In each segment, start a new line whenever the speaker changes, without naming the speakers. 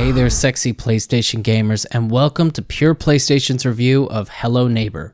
Hey there, sexy PlayStation gamers, and welcome to Pure PlayStation's review of Hello Neighbor.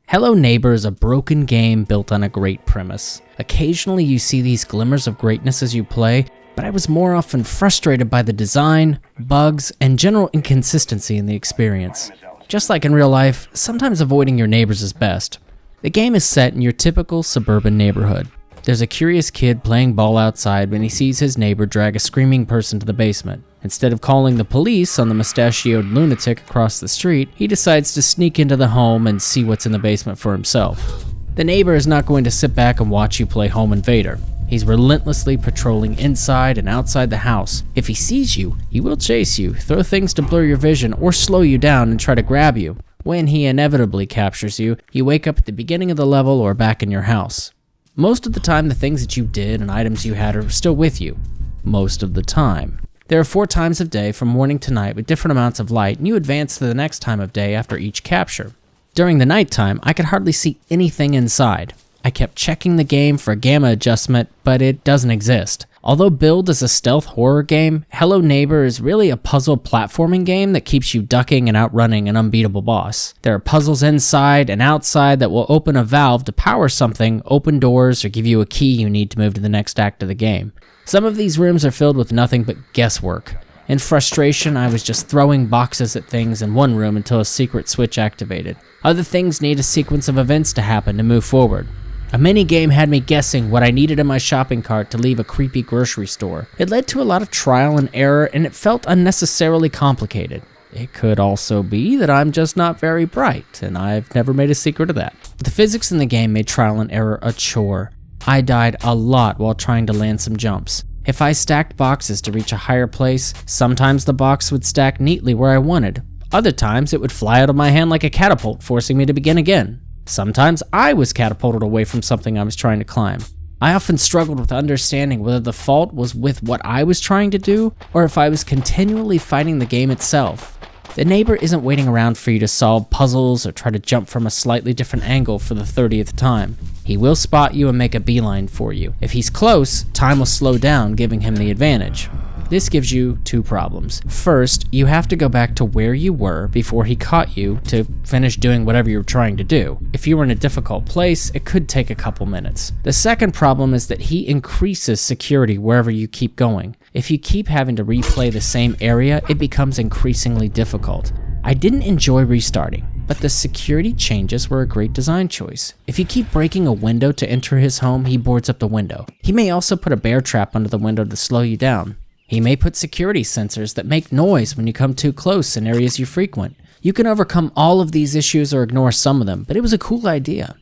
Hello Neighbor is a broken game built on a great premise. Occasionally you see these glimmers of greatness as you play, but I was more often frustrated by the design, bugs, and general inconsistency in the experience. Just like in real life, sometimes avoiding your neighbors is best. The game is set in your typical suburban neighborhood. There's a curious kid playing ball outside when he sees his neighbor drag a screaming person to the basement. Instead of calling the police on the mustachioed lunatic across the street, he decides to sneak into the home and see what's in the basement for himself. The neighbor is not going to sit back and watch you play home invader. He's relentlessly patrolling inside and outside the house. If he sees you, he will chase you, throw things to blur your vision, or slow you down and try to grab you. When he inevitably captures you, you wake up at the beginning of the level or back in your house. Most of the time, the things that you did and items you had are still with you. Most of the time. There are 4 times of day from morning to night with different amounts of light, and you advance to the next time of day after each capture. During the nighttime, I could hardly see anything inside. I kept checking the game for a gamma adjustment, but it doesn't exist. Although billed as a stealth horror game, Hello Neighbor is really a puzzle platforming game that keeps you ducking and outrunning an unbeatable boss. There are puzzles inside and outside that will open a valve to power something, open doors, or give you a key you need to move to the next act of the game. Some of these rooms are filled with nothing but guesswork. In frustration, I was just throwing boxes at things in one room until a secret switch activated. Other things need a sequence of events to happen to move forward. A mini-game had me guessing what I needed in my shopping cart to leave a creepy grocery store. It led to a lot of trial and error, and it felt unnecessarily complicated. It could also be that I'm just not very bright, and I've never made a secret of that. The physics in the game made trial and error a chore. I died a lot while trying to land some jumps. If I stacked boxes to reach a higher place, sometimes the box would stack neatly where I wanted. Other times it would fly out of my hand like a catapult, forcing me to begin again. Sometimes I was catapulted away from something I was trying to climb. I often struggled with understanding whether the fault was with what I was trying to do, or if I was continually fighting the game itself. The neighbor isn't waiting around for you to solve puzzles or try to jump from a slightly different angle for the 30th time. He will spot you and make a beeline for you. If he's close, time will slow down, giving him the advantage. This gives you 2 problems. First, you have to go back to where you were before he caught you to finish doing whatever you were trying to do. If you were in a difficult place, it could take a couple minutes. The second problem is that he increases security wherever you keep going. If you keep having to replay the same area, it becomes increasingly difficult. I didn't enjoy restarting, but the security changes were a great design choice. If you keep breaking a window to enter his home, he boards up the window. He may also put a bear trap under the window to slow you down. He may put security sensors that make noise when you come too close in areas you frequent. You can overcome all of these issues or ignore some of them, but it was a cool idea.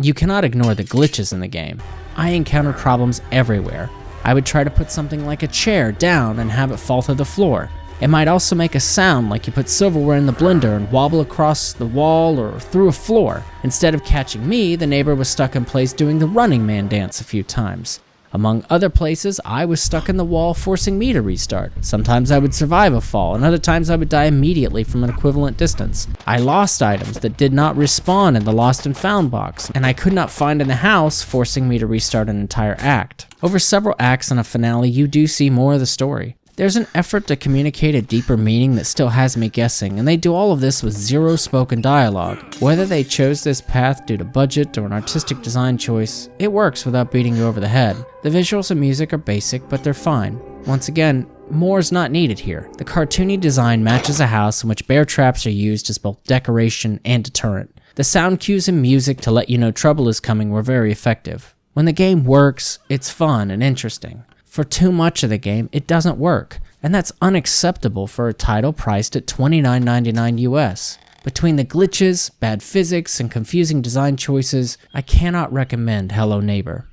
You cannot ignore the glitches in the game. I encountered problems everywhere. I would try to put something like a chair down and have it fall through the floor. It might also make a sound like you put silverware in the blender and wobble across the wall or through a floor. Instead of catching me, the neighbor was stuck in place doing the Running Man dance a few times. Among other places, I was stuck in the wall, forcing me to restart. Sometimes I would survive a fall, and other times I would die immediately from an equivalent distance. I lost items that did not respawn in the lost and found box, and I could not find in the house, forcing me to restart an entire act. Over several acts and a finale, you do see more of the story. There's an effort to communicate a deeper meaning that still has me guessing, and they do all of this with 0 spoken dialogue. Whether they chose this path due to budget or an artistic design choice, it works without beating you over the head. The visuals and music are basic, but they're fine. Once again, more is not needed here. The cartoony design matches a house in which bear traps are used as both decoration and deterrent. The sound cues and music to let you know trouble is coming were very effective. When the game works, it's fun and interesting. For too much of the game, it doesn't work, and that's unacceptable for a title priced at $29.99 US. Between the glitches, bad physics, and confusing design choices, I cannot recommend Hello Neighbor.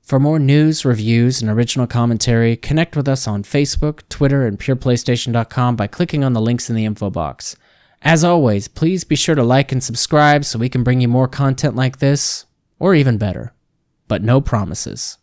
For more news, reviews, and original commentary, connect with us on Facebook, Twitter, and pureplaystation.com by clicking on the links in the info box. As always, please be sure to like and subscribe so we can bring you more content like this, or even better. But no promises.